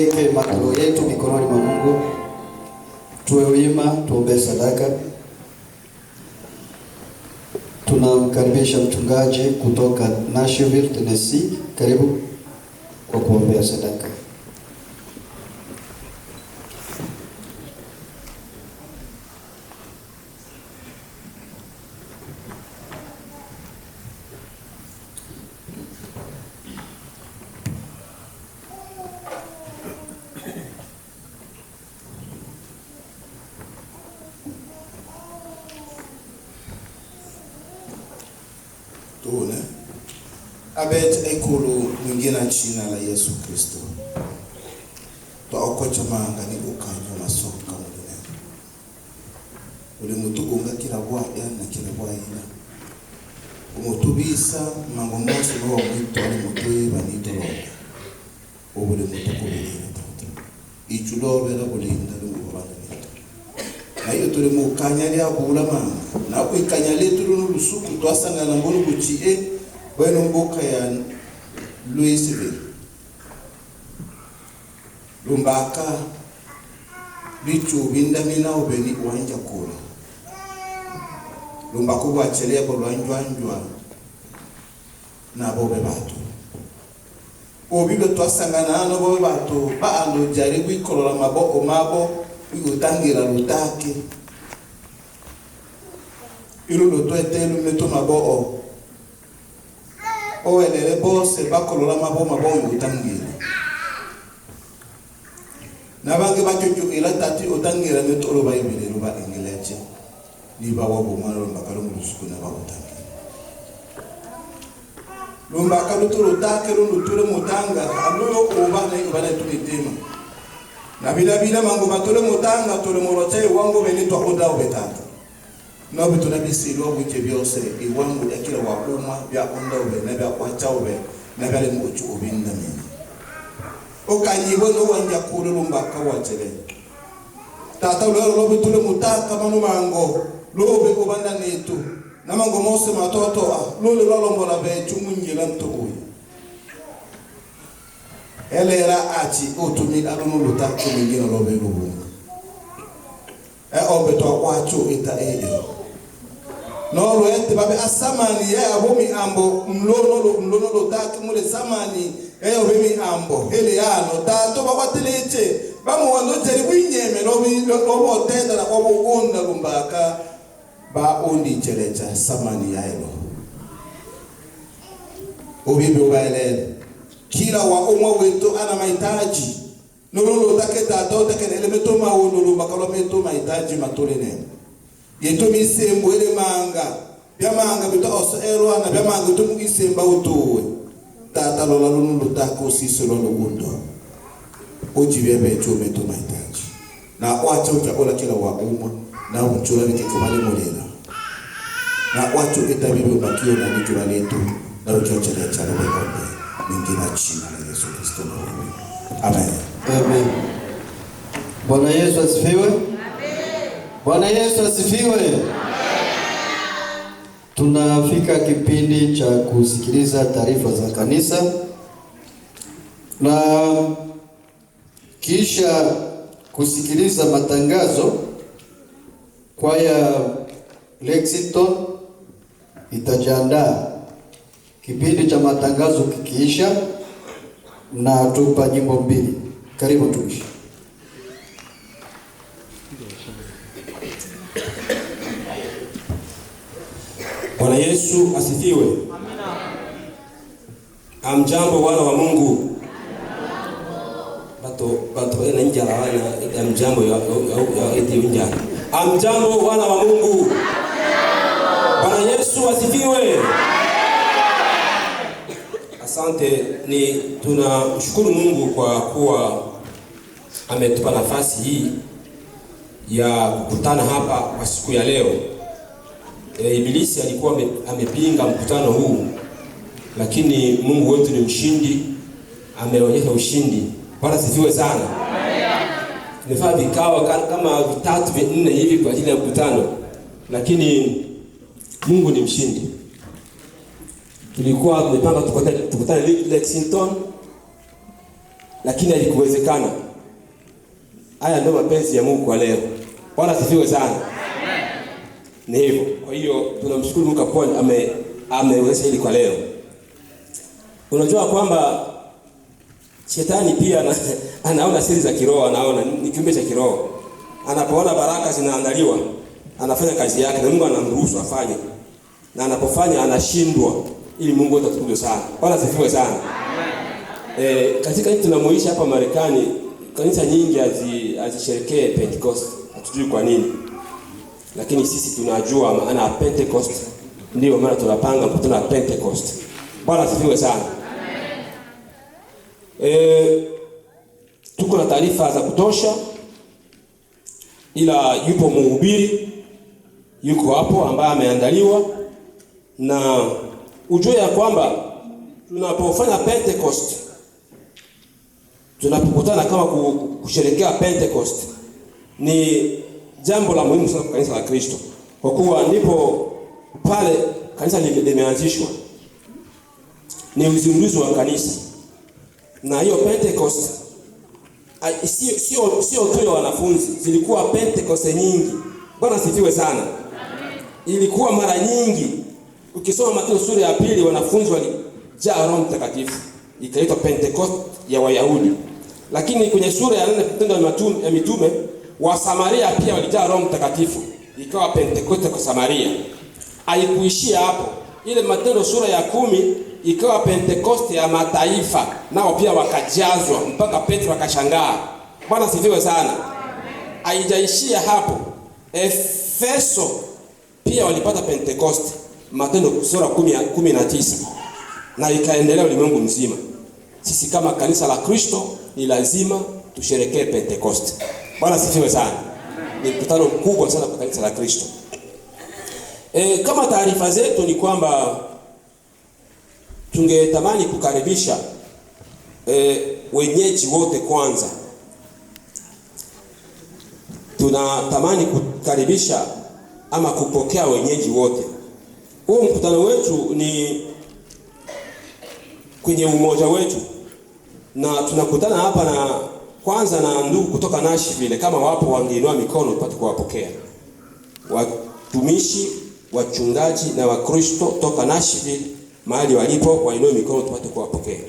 tuweke matoleo yetu mikononi mwa Mungu. Tuwe wima, tuombe sadaka. Tunamkaribisha mchungaji kutoka Nashville, Tennessee. Karibu kwa kuombea sadaka. Tuone abet ekulu mwingine china la Yesu Kristo twaokocha manga ni ukanyo masoka mwingine ule mutugunga kila bwaya na kila bwayina umutubisa mango mose no mwito ali mutuye banitolonga obule mutukubirira tata ichulobera bulinda lumubanda nito na iyo tuli mukanya lya bula manga na kwikanya letu lusuku twasangana mbonu buchie bweno mboka ya Louisville lumbaka bichu bindamina obeni wanja kola lumbako bwachelea bo lwanjwanjwa na bobe batu obibe twasangana no bobe batu ba ando jari kwikolola mabo utangira lutake ilo lotwetelu meto mabo elele bose bakolola mabo utangira nabange bachocho ila tati utangira meto lo bayibele lo ba engeleche ni ba wabo mwana lo bakalo musuku na ba utangira lo bakalo to lutake lo lutule mutanga alulo obana tumitema na bila mango matole mutanga tole morote wango benitwa oda obetata no bituna bisilo buke byose iwango yakira wakuma bya onda obe na bya kwacha obe na bya lemuchu obinda mini okanyibo no wanja kule lumbaka wachele tata lo bitule mutaka manu mango lobe obanda netu na mango mose matoto lo lombola be chumunjila mto elera achi otumi alunu lutaka mwingine lobe lubunga obeto kwacho ita no lo ete babe asamani ya abomi ambo mlono lutaka mule samani obemi ambo hele yano tato bakwateleche bamuwando teri winyeme lobo tenda na kwabo gonda lumbaka ba ondi chelecha samani ya elo obibi obaelele kila wa umwa wetu ana mahitaji nolo taketa tote kene elemento maono lo bakalometo mahitaji matole nene yeto misembo ele manga bya manga bito oso ero ana bya manga to mugisemba utowe tata lola lulu tako siso lo gundo ojibebe to meto mahitaji na wacha uchakola kila wa umwa na uchula bikikubali molela na wacha etabibi bakio na bitu letu na uchochele cha roho mingina china la Yesu Kristo. Amen. Amen. Bwana Yesu asifiwe. Amen. Bwana Yesu asifiwe. Amen. Tunafika kipindi cha kusikiliza taarifa za kanisa na kisha kusikiliza matangazo. Kwaya Lexington itajiandaa. Kipindi cha matangazo kikiisha na tupa nyimbo mbili. Karibu tuishi. Bwana Yesu asifiwe. Amina. Amjambo wana wa Mungu. Bato ena njala wana amjambo ya eti njala. Amjambo wana wa Mungu. Bwana Yesu asifiwe. Asante, ni tunamshukuru Mungu kwa kuwa ametupa nafasi hii ya kukutana hapa kwa siku ya leo. Ibilisi alikuwa amepinga mkutano huu, lakini Mungu wetu ni mshindi, ameonyesha ushindi. Bwana sifiwe sana. Nifaa vikao kama 3 4 hivi kwa ajili ya mkutano, lakini Mungu ni mshindi. Tulikuwa tumepanga tukutane Lexington, lakini halikuwezekana. Haya ndio mapenzi ya Mungu kwa leo. Bwana asifiwe sana. Ni hivyo. Kwa hiyo tunamshukuru Mungu kwa ameweza hili kwa leo. Unajua kwamba Shetani pia anaona siri za kiroho, anaona ni kiumbe cha kiroho. Anapoona baraka zinaandaliwa, anafanya kazi yake na Mungu anamruhusu afanye. Na anapofanya anashindwa, ili Mungu atatukuzwe sana. Bwana asifiwe sana. Katika nchi tunamoishi hapa Marekani, kanisa nyingi hazisherekee Pentecost. Hatujui kwa nini. Lakini sisi tunajua maana ya Pentecost. Ndio maana tunapanga mkutano wa Pentecost. Bwana asifiwe sana. Tuko na taarifa za kutosha, ila yupo mhubiri yuko hapo ambaye ameandaliwa, na ujue ya kwamba tunapofanya Pentecost, tunapokutana kama kusherehekea Pentecost, ni jambo la muhimu sana kwa kanisa la Kristo, kwa kuwa ndipo pale kanisa limeanzishwa. Ni uzinduzi wa kanisa. Na hiyo Pentecost sio tu ya wanafunzi, zilikuwa Pentecost nyingi. Bwana sifiwe sana. Ilikuwa mara nyingi. Ukisoma Mathayo sura ya 2, wanafunzi walijaa Roho Mtakatifu, ikaitwa Pentecost ya Wayahudi. Lakini kwenye sura ya 4 Matendo ya Mitume, wa Samaria pia walijaa Roho Mtakatifu, ikawa Pentecost kwa Samaria. Haikuishia hapo. Ile Matendo sura ya 10 ikawa Pentecost ya mataifa, nao pia wakajazwa mpaka Petro akashangaa. Bwana sifiwe sana. Haijaishia hapo. Efeso pia walipata Pentecost, Matendo sura 19, na ikaendelea ulimwengu mzima. Sisi kama kanisa la Kristo ni lazima tusherekee Pentecost. Bwana sifiwe sana. Ni mkutano mkubwa sana kwa kanisa la Kristo. Kama taarifa zetu ni kwamba tungetamani kukaribisha wenyeji wote kwanza. Tunatamani kukaribisha ama kupokea wenyeji wote. Huo mkutano wetu ni kwenye umoja wetu, na tunakutana hapa na kwanza na ndugu kutoka Nashville. Kama wapo wangeinua mikono tupate kuwapokea. Watumishi, wachungaji na Wakristo toka Nashville mahali walipo wainue mikono tupate kuwapokea.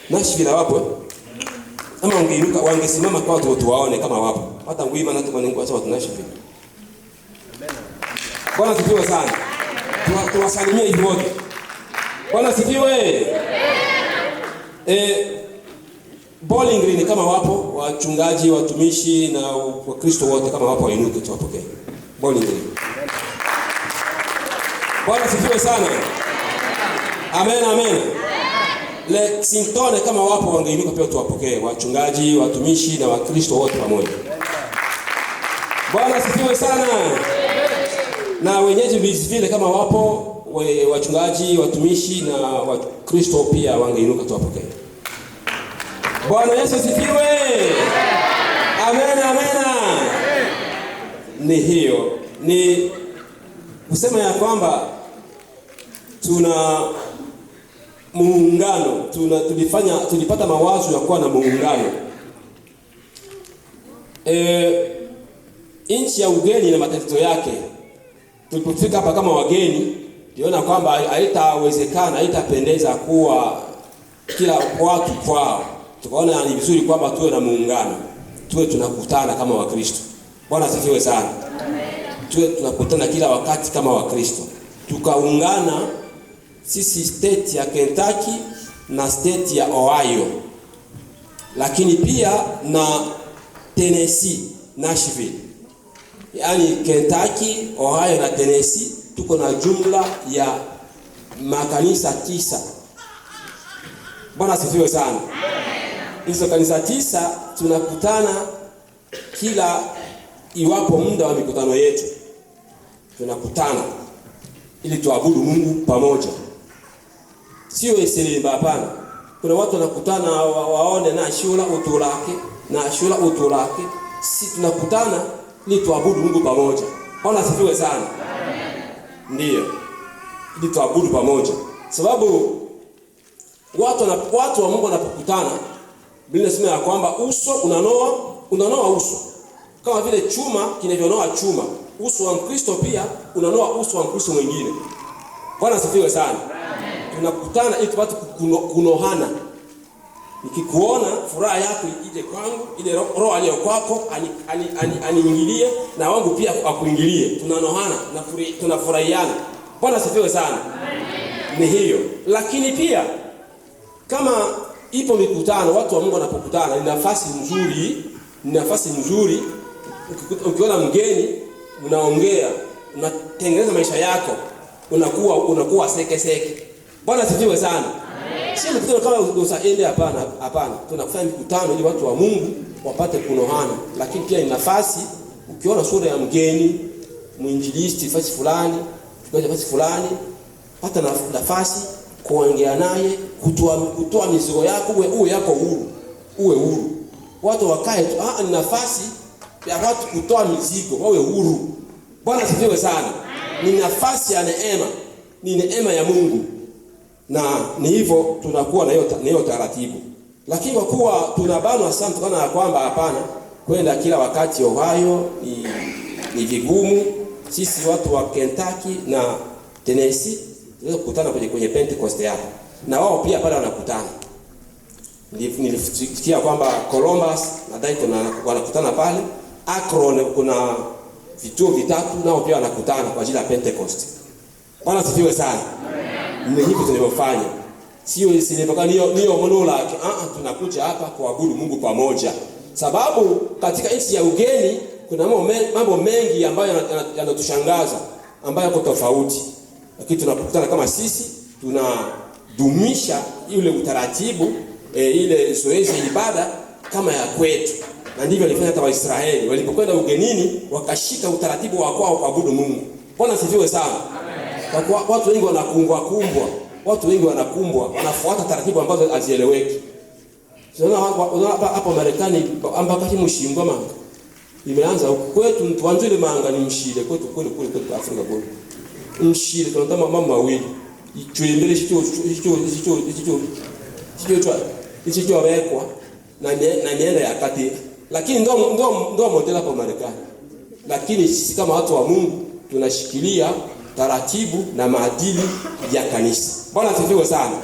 Nashville wapo? Ama ungeinuka wangesimama kwa watu waone kama wapo. Hata nguima na tumanengo acha watu Nashville. Bwana sifiwe sana. Tuwasalimie hivi wote. Bwana sifiwe. Bowling Green kama wapo, wachungaji, watumishi na Wakristo wote kama wapo wainuke tuwapokee. Bowling Green. Bwana sifiwe sana. Amen, amen. Lexington kama wapo wangeinuka pia tuwapokee, wachungaji, watumishi na Wakristo wote pamoja. Bwana sifiwe sana. Na wenyeji vile kama wapo, wachungaji, watumishi na Wakristo pia wangeinuka tuwapokee. Bwana Yesu sifiwe. Amen, amen. Ni hiyo. Ni kusema ya kwamba tuna muungano, tulipata mawazo ya kuwa na muungano. Nchi ya ugeni na matatizo yake. Tulipofika hapa kama wageni, tuliona kwamba haitawezekana, haitapendeza kuwa kila watu kwao. Tukaona ni vizuri kwamba tuwe na muungano. Tuwe tunakutana kama Wakristo. Bwana asifiwe sana. Tuwe tunakutana kila wakati kama Wakristo. Tukaungana sisi state ya Kentucky na state ya Ohio. Lakini pia na Tennessee, Nashville. Yaani Kentucky, Ohio na Tennessee tuko na jumla ya makanisa 9. Bwana asifiwe sana. Hizo kanisa 9 tunakutana kila iwapo muda wa mikutano yetu. Tunakutana ili tuabudu Mungu pamoja. Sio eselemba hapana. Kuna watu wanakutana waone na shula utulake na shula utulake. Sisi tunakutana ili tuabudu Mungu pamoja. Bwana asifiwe sana. Ndiyo. Ili tuabudu pamoja. Sababu watu wa Mungu wanapokutana, Biblia inasema ya kwamba uso unanoa uso. Kama vile chuma kinavyonoa chuma, uso wa Mkristo pia unanoa uso wa Mkristo mwingine. Bwana asifiwe sana. Tunakutana ili tupate kunohana. Nikikuona furaha yako ije kwangu, ile roho aliyo kwako aniingilie na wangu pia akuingilie. Tunanohana na tunafurahiana. Bwana asifiwe sana. Ni hiyo. Lakini pia kama ipo mikutano, watu wa Mungu wanapokutana, ni nafasi nzuri ukiona mgeni, unaongea, unatengeneza maisha yako, unakuwa seke. Bwana asifiwe sana. Sio mkutano kama usaende, hapana. Tunafanya mikutano ili watu wa Mungu wapate kunohana. Lakini pia ni nafasi, ukiona sura ya mgeni, mwinjilisti fasi fulani, pata nafasi kuongea naye, kutoa mizigo yako, uwe yako huru. Watu wakae tu, ni nafasi ya watu kutoa mizigo, wawe huru. Bwana asifiwe sana. Ni nafasi ya neema, ni neema ya Mungu. Na ni hivyo tunakuwa na hiyo taratibu. Lakini kwa kuwa tunabanwa sana tukana ya kwamba hapana kwenda kila wakati Ohio ni vigumu. Sisi watu wa Kentucky na Tennessee tunaweza kukutana kwenye Pentecost hapo. Na wao pia pale wanakutana. Nilisikia kwamba Columbus na Dayton wanakutana pale. Akron kuna vituo vitatu nao pia wanakutana kwa ajili ya Pentecost. Bwana asifiwe sana. Ni hivyo tunavyofanya. Sio sinepaka niyo monola yake. Tunakuja hapa kuabudu Mungu pamoja. Sababu katika nchi ya ugeni kuna mambo mengi ambayo yanatushangaza, ambayo yako tofauti. Lakini tunapokutana kama sisi, tunadumisha ile utaratibu, ile zoezi ibada kama ya kwetu. Na ndivyo walifanya hata Waisraeli. Walipokwenda ugenini, wakashika utaratibu wa kwao kuabudu Mungu. Bwana asifiwe sana. Kwa watu wengi wanakumbwa, wanafuata taratibu ambazo hazieleweki. Tunaona hapa Marekani ambako mshingwa manga. Imeanza kwetu tuanzile manga ni mshile kwetu Afrika kwetu. Mshile tunataka mambo mawili. Ichwembele hicho wekwa na nienda ya kati. Lakini ndo modela hapa Marekani. Lakini sisi kama watu wa Mungu tunashikilia taratibu na maadili ya kanisa. Bwana asifiwe sana.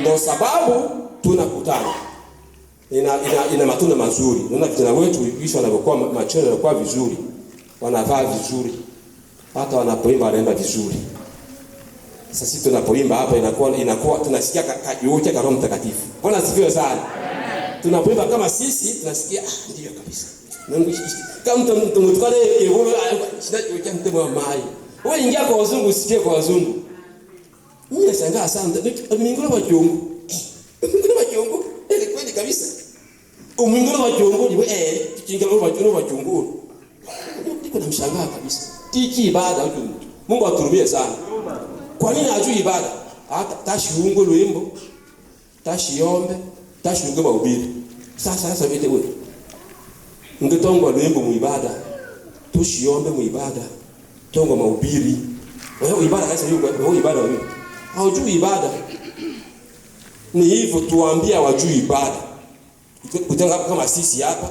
Ndio sababu tunakutana. Ina matunda mazuri. Unaona vijana wetu kisha wanapokuwa machoni wanakuwa vizuri. Wanavaa vizuri. Hata wanapoimba wanaimba vizuri. Sasa sisi tunapoimba hapa inakuwa tunasikia yote kama Roho Mtakatifu. Bwana asifiwe sana. Tunapoimba kama sisi tunasikia ndio kabisa. Kama mtu mtukane euro shida yote mtemo wa mai. Wewe ingia kwa wazungu usikie kwa wazungu. Mimi nashangaa sana. Mwingine wa jongo. Ile kweli kabisa. Mwingine wa jongo ni tukinga wa jongo. Niko namshangaa kabisa. Tiki ibada huko. Mungu aturumie sana. Kwa nini hajui ibada? Hata tashiungo luimbo. Tashiombe, tashiungo mahubiri. Sasa vile wewe. Ungetongwa luimbo muibada. Tushiombe muibada. Tongo mahubiri. Wewe ibada sasa wewe ibada wewe. Haujui ibada. Ni hivyo tuwaambia wajui ibada. Kutenga kama sisi hapa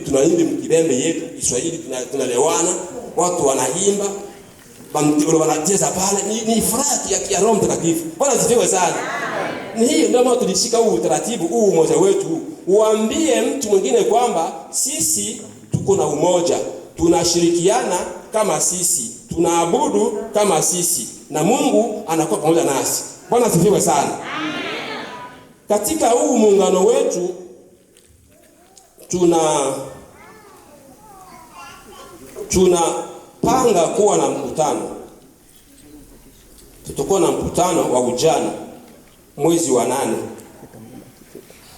tunaimba mkibembe yetu Kiswahili tunalewana, watu wanaimba, wanacheza pale, ni furaha ya Roho Mtakatifu. Bwana asifiwe sana. Ni hiyo ndio maana tulishika huu utaratibu huu umoja wetu. Uambie mtu mwingine kwamba sisi tuko na umoja, tunashirikiana kama sisi, tunaabudu kama sisi na Mungu anakuwa pamoja nasi. Bwana asifiwe sana. Katika huu muungano wetu tunapanga kuwa na mkutano. Tutakuwa na mkutano wa ujana mwezi wa 8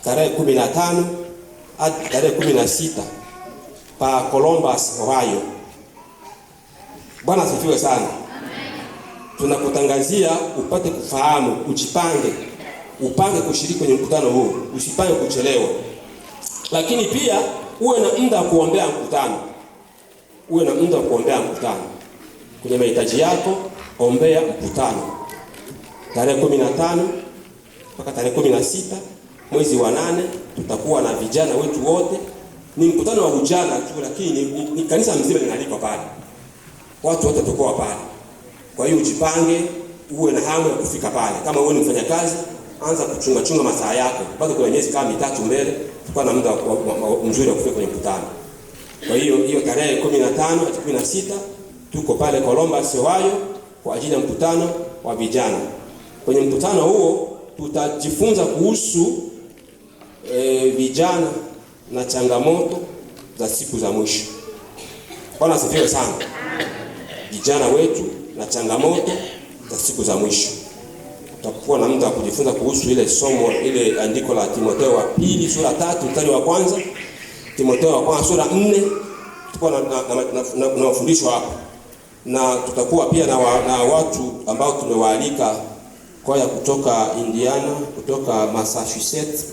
tarehe 15 hadi tarehe 16 pa Columbus, Ohio. Bwana asifiwe sana. Tunakutangazia upate kufahamu, upange kushiriki kwenye mkutano huu, usipange kuchelewa. Lakini pia uwe na muda wa kuombea mkutano. Kwenye mahitaji yako, ombea mkutano. Tarehe 15 mpaka tarehe 16 mwezi wa 8 tutakuwa na vijana wetu wote. Ni mkutano wa ujana tu, lakini ni kanisa mzima linaalikwa pale. Watu wote watakuwa pale. Kwa hiyo ujipange, uwe na hamu ya kufika pale. Kama wewe ni mfanyakazi, anza kuchunga masaa yako. Bado kuna miezi kama 3 mbele, tutakuwa na muda mzuri wa kufika kwenye mkutano. Kwa hiyo tarehe 15 hadi 16 tuko pale Columbus, Ohio kwa ajili ya mkutano wa vijana. Kwenye mkutano huo tutajifunza kuhusu vijana na changamoto za siku za mwisho. Bwana asifiwe sana. Vijana wetu na changamoto za siku za mwisho. Tutakuwa na muda wa kujifunza kuhusu ile somo, ile andiko la Timotheo wa pili sura 3 mstari wa kwanza, Timotheo wa kwanza sura 4. Tutakuwa na mafundisho hapo. Na tutakuwa pia na watu ambao tumewaalika, kwaya kutoka Indiana, kutoka Massachusetts,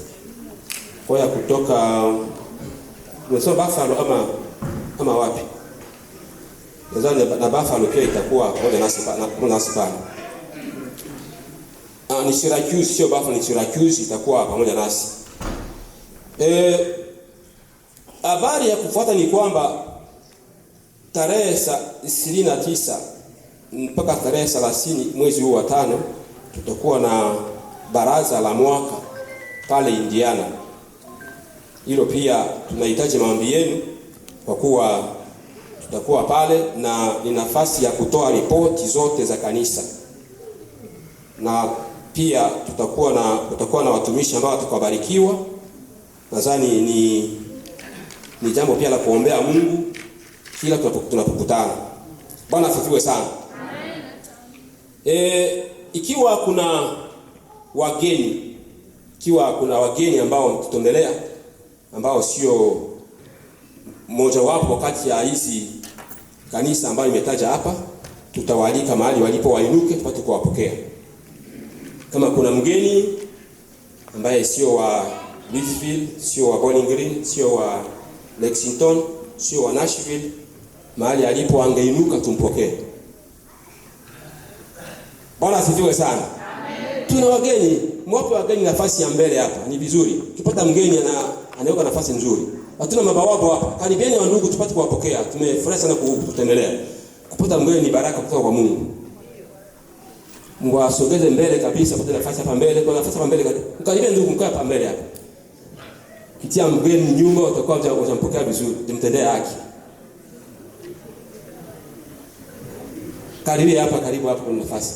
kwaya kutoka Buffalo ama wapi? Nadhani na Buffalo pia itakuwa pamoja nasi pale. Ni Syracuse, sio Buffalo, ni Syracuse itakuwa pamoja nasi. Habari ya kufuata ni kwamba tarehe 29 mpaka tarehe 30 mwezi huu wa 5 tutakuwa na baraza la mwaka pale Indiana. Hilo pia tunahitaji maombi yenu kwa kuwa tutakuwa pale, na ni nafasi ya kutoa ripoti zote za kanisa. Na pia tutakuwa na watumishi ambao watakubarikiwa. Nadhani ni jambo pia la kuombea Mungu kila tunapokutana. Bwana asifiwe sana. Ikiwa kuna wageni ambao tutembelea ambao sio mmoja wapo wakati ya hizi kanisa ambayo imetaja hapa, tutawaalika mahali walipo wainuke tupate kuwapokea. Kama kuna mgeni ambaye sio wa Louisville, sio wa Bowling Green, sio wa Lexington, sio wa Nashville, mahali alipo angeinuka tumpokee. Bwana asifiwe sana. Amen. Tuna wageni, mwape wageni nafasi ya mbele hapa. Ni vizuri. Tupata mgeni anaweka nafasi nzuri. Hatuna mabawabu hapa. Karibieni wa ndugu tupate kuwapokea. Tumefurahi sana kutembelea. Kupata mgeni ni baraka kutoka kwa Mungu. Mungu asogeze mbele kabisa, pata nafasi hapa mbele, kwa nafasi hapa mbele. Mkaribie ndugu, mkae hapa mbele hapa. Kitia mgeni nyuma utakuwa utampokea vizuri, umtendea haki. Karibu hapa kuna nafasi.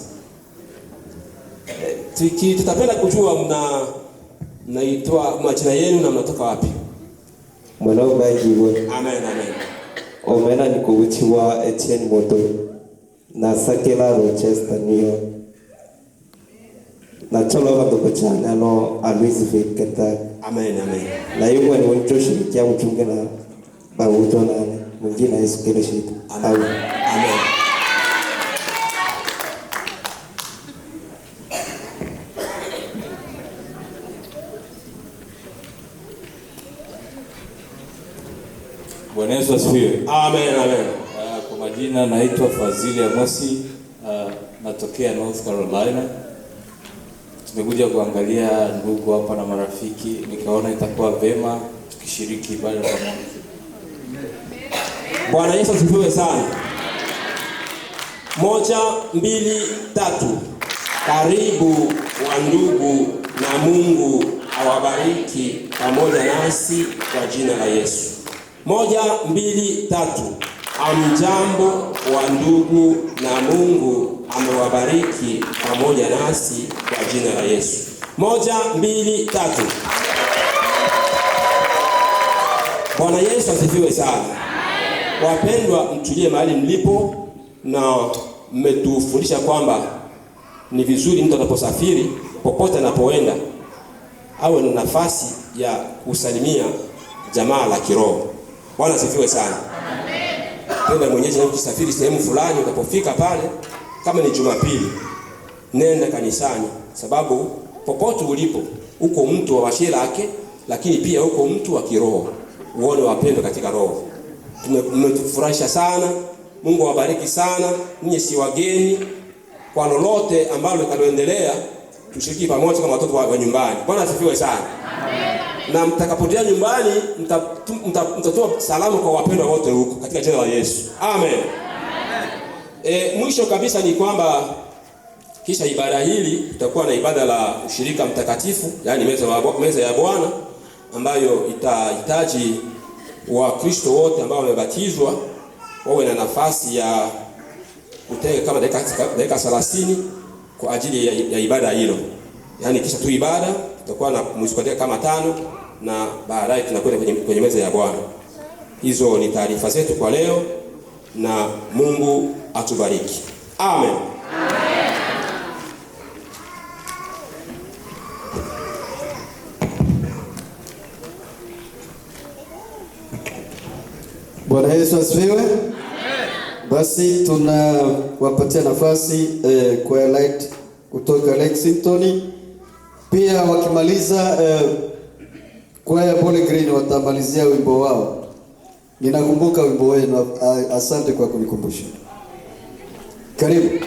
Tutapenda kujua mnaitwa majina yenu na mnatoka wapi. Mwanao bagiwe. Amen. Omena niko witiwa Etienne Moto na Sakela Rochester New York. Na cholo batoko chana no Louisville Kentucky. Amen. Na yuko ni wito shirikia mchunge na bauto na mwingine Yesu Kristo. Amen. Bwana Yesu asifiwe. Amen. Kwa majina naitwa Fazili Amosi, natokea North Carolina. Tumekuja kuangalia ndugu hapa na marafiki, nikaona itakuwa vema tukishiriki ibada pamoja. Bwana Yesu asifiwe sana. 1, 2, 3. Karibu wa ndugu, na Mungu awabariki pamoja nasi kwa jina la Yesu. 1, 2, 3. Amjambo wa ndugu, na Mungu amewabariki pamoja nasi kwa jina la Yesu. 1, 2, 3. Bwana Yesu asifiwe sana. Wapendwa, mtulie mahali mlipo, na mmetufundisha kwamba ni vizuri mtu anaposafiri popote anapoenda awe na nafasi ya kusalimia jamaa la kiroho. Bwana asifiwe sana. Amen. Mwenyezi Mungu kusafiri sehemu fulani, unapofika pale, kama ni Jumapili, nenda kanisani, sababu popote ulipo uko mtu wa washira yake, lakini pia uko mtu wa kiroho. Uone wapendwa katika roho. Tumetufurahisha sana. Mungu awabariki sana. Ninyi si wageni, kwa lolote ambalo litaloendelea tushiriki pamoja kama watoto wa nyumbani. Bwana asifiwe sana. na mtakaporudia nyumbani mtatoa salamu kwa wapendwa wote huko katika jina la Yesu. Amen. Mwisho kabisa ni kwamba kisha ibada hili tutakuwa na ibada la ushirika mtakatifu, yani meza ya Bwana, ambayo itahitaji Wakristo wote ambao wamebatizwa wawe na nafasi ya kutenga kama dakika 30 kwa ajili ya ibada hilo. Yani kisha tu ibada tutakuwa na muziki kama 5 na baadaye tunakwenda kwenye meza ya Bwana. Hizo ni taarifa zetu kwa leo na Mungu atubariki. Amen. Bwana Yesu asifiwe. Basi tunawapatia nafasi kwa light kutoka Lexington. Pia wakimaliza kwaya Bole Green watamalizia wimbo wao. Ninakumbuka wimbo wenu. Asante kwa kunikumbusha. Karibu.